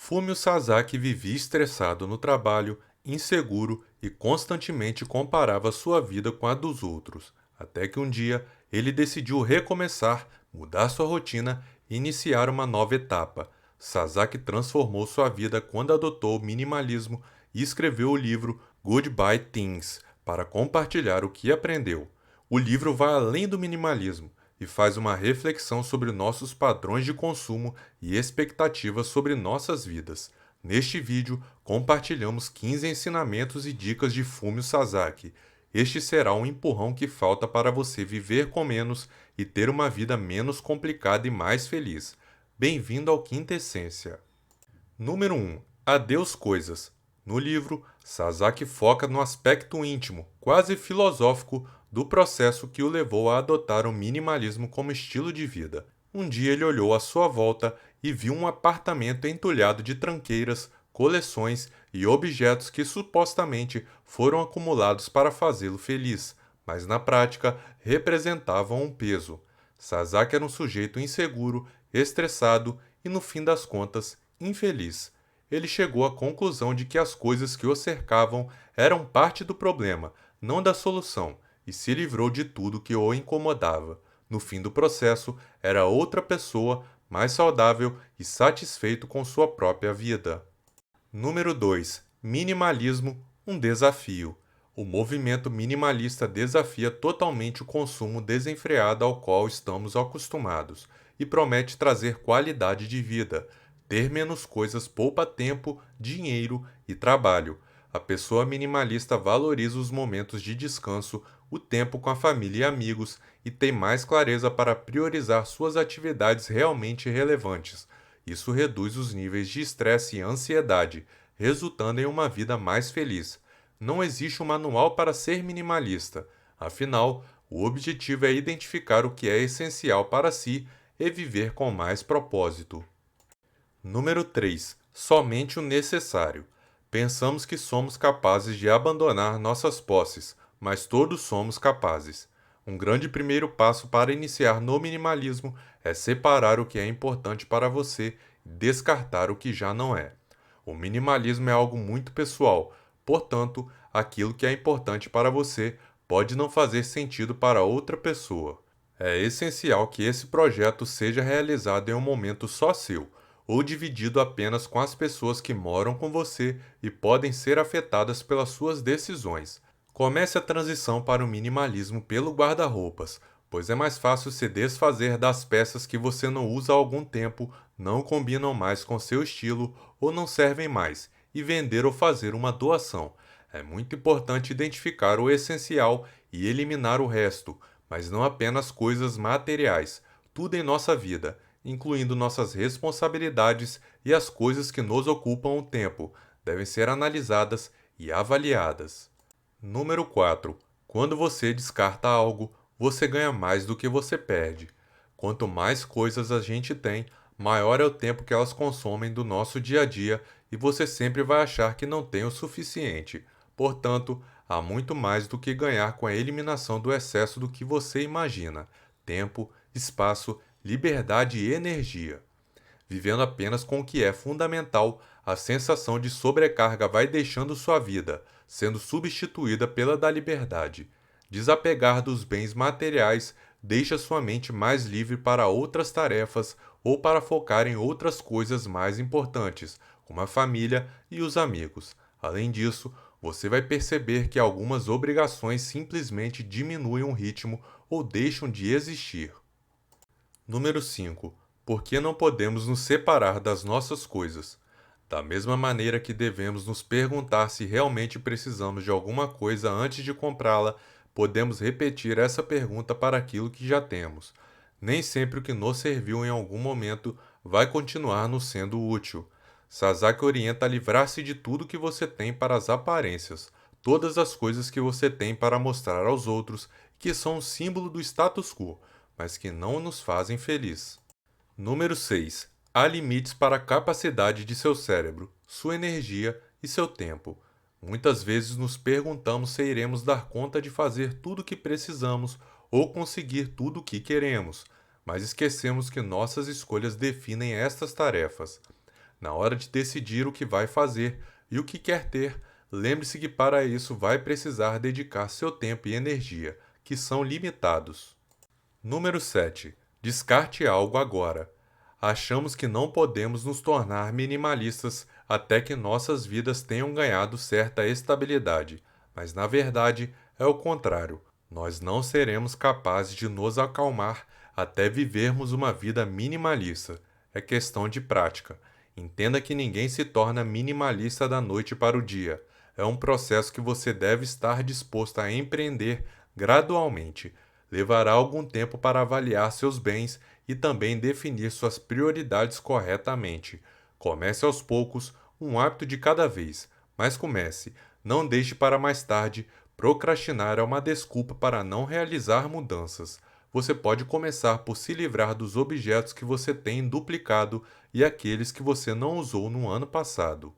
Fumio Sasaki vivia estressado no trabalho, inseguro e constantemente comparava sua vida com a dos outros, até que um dia ele decidiu recomeçar, mudar sua rotina e iniciar uma nova etapa. Sasaki transformou sua vida quando adotou o minimalismo e escreveu o livro Goodbye Things para compartilhar o que aprendeu. O livro vai além do minimalismo e faz uma reflexão sobre nossos padrões de consumo e expectativas sobre nossas vidas. Neste vídeo, compartilhamos 15 ensinamentos e dicas de Fumio Sasaki. Este será um empurrão que falta para você viver com menos e ter uma vida menos complicada e mais feliz. Bem-vindo ao Quinta Essência. Número 1. Adeus coisas. No livro, Sasaki foca no aspecto íntimo, quase filosófico, do processo que o levou a adotar o minimalismo como estilo de vida. Um dia ele olhou à sua volta e viu um apartamento entulhado de tranqueiras, coleções e objetos que supostamente foram acumulados para fazê-lo feliz, mas na prática representavam um peso. Sasaki era um sujeito inseguro, estressado e, no fim das contas, infeliz. Ele chegou à conclusão de que as coisas que o cercavam eram parte do problema, não da solução, e se livrou de tudo que o incomodava. No fim do processo, era outra pessoa, mais saudável e satisfeito com sua própria vida. Número 2. Minimalismo, um desafio. O movimento minimalista desafia totalmente o consumo desenfreado ao qual estamos acostumados e promete trazer qualidade de vida. Ter menos coisas poupa tempo, dinheiro e trabalho. A pessoa minimalista valoriza os momentos de descanso, o tempo com a família e amigos e tem mais clareza para priorizar suas atividades realmente relevantes. Isso reduz os níveis de estresse e ansiedade, resultando em uma vida mais feliz. Não existe um manual para ser minimalista. Afinal, o objetivo é identificar o que é essencial para si e viver com mais propósito. Número 3. Somente o necessário. Pensamos que somos capazes de abandonar nossas posses, mas todos somos capazes. Um grande primeiro passo para iniciar no minimalismo é separar o que é importante para você e descartar o que já não é. O minimalismo é algo muito pessoal, portanto, aquilo que é importante para você pode não fazer sentido para outra pessoa. É essencial que esse projeto seja realizado em um momento só seu, ou dividido apenas com as pessoas que moram com você e podem ser afetadas pelas suas decisões. Comece a transição para o minimalismo pelo guarda-roupas, pois é mais fácil se desfazer das peças que você não usa há algum tempo, não combinam mais com seu estilo ou não servem mais, e vender ou fazer uma doação. É muito importante identificar o essencial e eliminar o resto, mas não apenas coisas materiais, tudo em nossa vida, incluindo nossas responsabilidades e as coisas que nos ocupam o tempo, devem ser analisadas e avaliadas. Número 4. Quando você descarta algo, você ganha mais do que você perde. Quanto mais coisas a gente tem, maior é o tempo que elas consomem do nosso dia a dia e você sempre vai achar que não tem o suficiente. Portanto, há muito mais do que ganhar com a eliminação do excesso do que você imagina: tempo, espaço, liberdade e energia. Vivendo apenas com o que é fundamental, a sensação de sobrecarga vai deixando sua vida, sendo substituída pela da liberdade. Desapegar dos bens materiais deixa sua mente mais livre para outras tarefas ou para focar em outras coisas mais importantes, como a família e os amigos. Além disso, você vai perceber que algumas obrigações simplesmente diminuem o ritmo ou deixam de existir. Número 5. Por que não podemos nos separar das nossas coisas? Da mesma maneira que devemos nos perguntar se realmente precisamos de alguma coisa antes de comprá-la, podemos repetir essa pergunta para aquilo que já temos. Nem sempre o que nos serviu em algum momento vai continuar nos sendo útil. Sasaki orienta a livrar-se de tudo que você tem para as aparências, todas as coisas que você tem para mostrar aos outros, que são um símbolo do status quo, mas que não nos fazem feliz. Número 6. Há limites para a capacidade de seu cérebro, sua energia e seu tempo. Muitas vezes nos perguntamos se iremos dar conta de fazer tudo o que precisamos ou conseguir tudo o que queremos, mas esquecemos que nossas escolhas definem estas tarefas. Na hora de decidir o que vai fazer e o que quer ter, lembre-se que para isso vai precisar dedicar seu tempo e energia, que são limitados. Número 7. Descarte algo agora. Achamos que não podemos nos tornar minimalistas até que nossas vidas tenham ganhado certa estabilidade, mas na verdade é o contrário. Nós não seremos capazes de nos acalmar até vivermos uma vida minimalista. É questão de prática. Entenda que ninguém se torna minimalista da noite para o dia. É um processo que você deve estar disposto a empreender gradualmente. Levará algum tempo para avaliar seus bens e também definir suas prioridades corretamente. Comece aos poucos, um hábito de cada vez, mas comece. Não deixe para mais tarde. Procrastinar é uma desculpa para não realizar mudanças. Você pode começar por se livrar dos objetos que você tem duplicado e aqueles que você não usou no ano passado.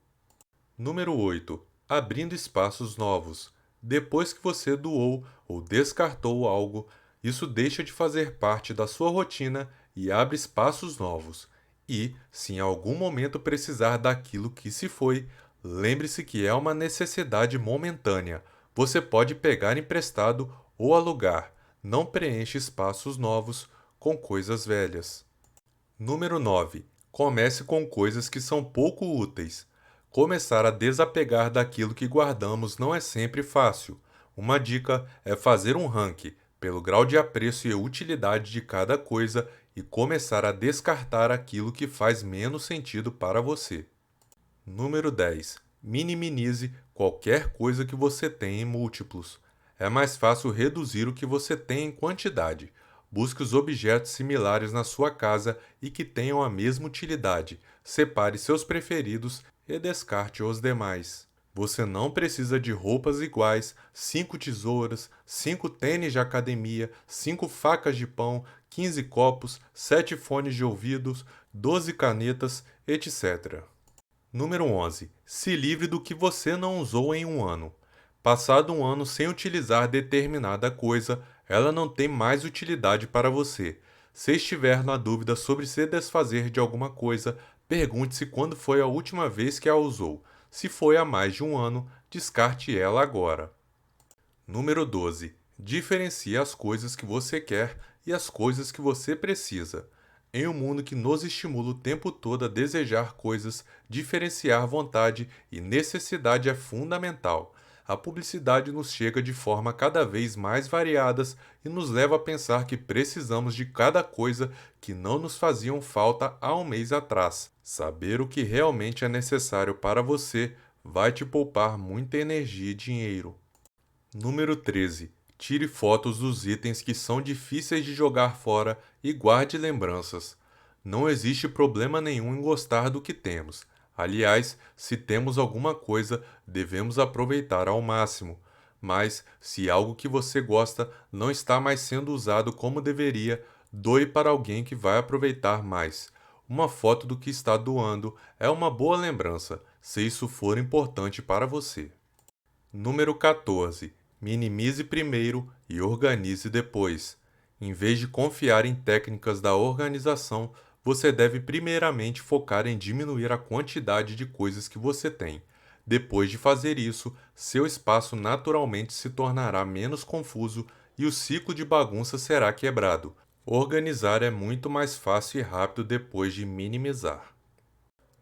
Número 8. Abrindo espaços novos. Depois que você doou ou descartou algo, isso deixa de fazer parte da sua rotina e abre espaços novos. E, se em algum momento precisar daquilo que se foi, lembre-se que é uma necessidade momentânea. Você pode pegar emprestado ou alugar. Não preencha espaços novos com coisas velhas. Número 9. Comece com coisas que são pouco úteis. Começar a desapegar daquilo que guardamos não é sempre fácil. Uma dica é fazer um ranking pelo grau de apreço e utilidade de cada coisa e começar a descartar aquilo que faz menos sentido para você. Número 10. Minimize qualquer coisa que você tem em múltiplos. É mais fácil reduzir o que você tem em quantidade. Busque os objetos similares na sua casa e que tenham a mesma utilidade. Separe seus preferidos e descarte os demais. Você não precisa de roupas iguais, 5 tesouras, 5 tênis de academia, 5 facas de pão, 15 copos, 7 fones de ouvidos, 12 canetas, etc. Número 11. Se livre do que você não usou em um ano. Passado um ano sem utilizar determinada coisa, ela não tem mais utilidade para você. Se estiver na dúvida sobre se desfazer de alguma coisa, pergunte-se quando foi a última vez que a usou. Se foi há mais de um ano, descarte ela agora. Número 12. Diferencie as coisas que você quer e as coisas que você precisa. Em um mundo que nos estimula o tempo todo a desejar coisas, diferenciar vontade e necessidade é fundamental. A publicidade nos chega de forma cada vez mais variadas e nos leva a pensar que precisamos de cada coisa que não nos faziam falta há um mês atrás. Saber o que realmente é necessário para você vai te poupar muita energia e dinheiro. Número 13. Tire fotos dos itens que são difíceis de jogar fora e guarde lembranças. Não existe problema nenhum em gostar do que temos. Aliás, se temos alguma coisa, devemos aproveitar ao máximo. Mas, se algo que você gosta não está mais sendo usado como deveria, doe para alguém que vai aproveitar mais. Uma foto do que está doando é uma boa lembrança, se isso for importante para você. Número 14. Minimize primeiro e organize depois. Em vez de confiar em técnicas da organização, você deve primeiramente focar em diminuir a quantidade de coisas que você tem. Depois de fazer isso, seu espaço naturalmente se tornará menos confuso e o ciclo de bagunça será quebrado. Organizar é muito mais fácil e rápido depois de minimizar.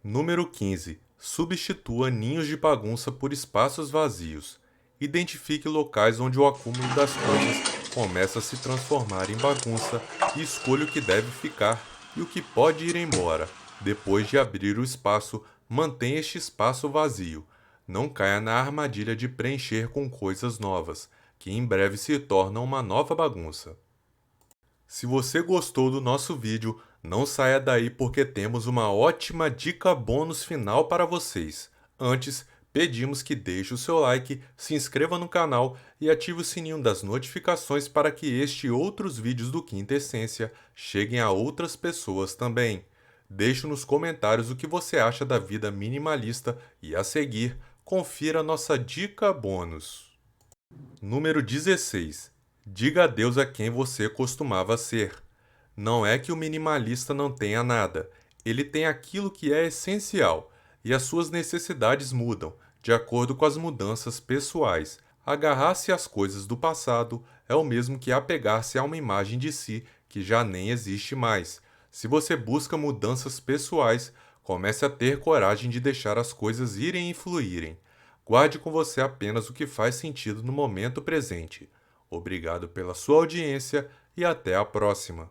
Número 15. Substitua ninhos de bagunça por espaços vazios. Identifique locais onde o acúmulo das coisas começa a se transformar em bagunça e escolha o que deve ficar e o que pode ir embora. Depois de abrir o espaço, mantenha este espaço vazio. Não caia na armadilha de preencher com coisas novas, que em breve se tornam uma nova bagunça. Se você gostou do nosso vídeo, não saia daí porque temos uma ótima dica bônus final para vocês. Antes, pedimos que deixe o seu like, se inscreva no canal e ative o sininho das notificações para que este e outros vídeos do Quinta Essência cheguem a outras pessoas também. Deixe nos comentários o que você acha da vida minimalista e, a seguir, confira nossa dica bônus. Número 16. Diga adeus a quem você costumava ser. Não é que o minimalista não tenha nada. Ele tem aquilo que é essencial e as suas necessidades mudam de acordo com as mudanças pessoais. Agarrar-se às coisas do passado é o mesmo que apegar-se a uma imagem de si que já nem existe mais. Se você busca mudanças pessoais, comece a ter coragem de deixar as coisas irem e fluírem. Guarde com você apenas o que faz sentido no momento presente. Obrigado pela sua audiência e até a próxima.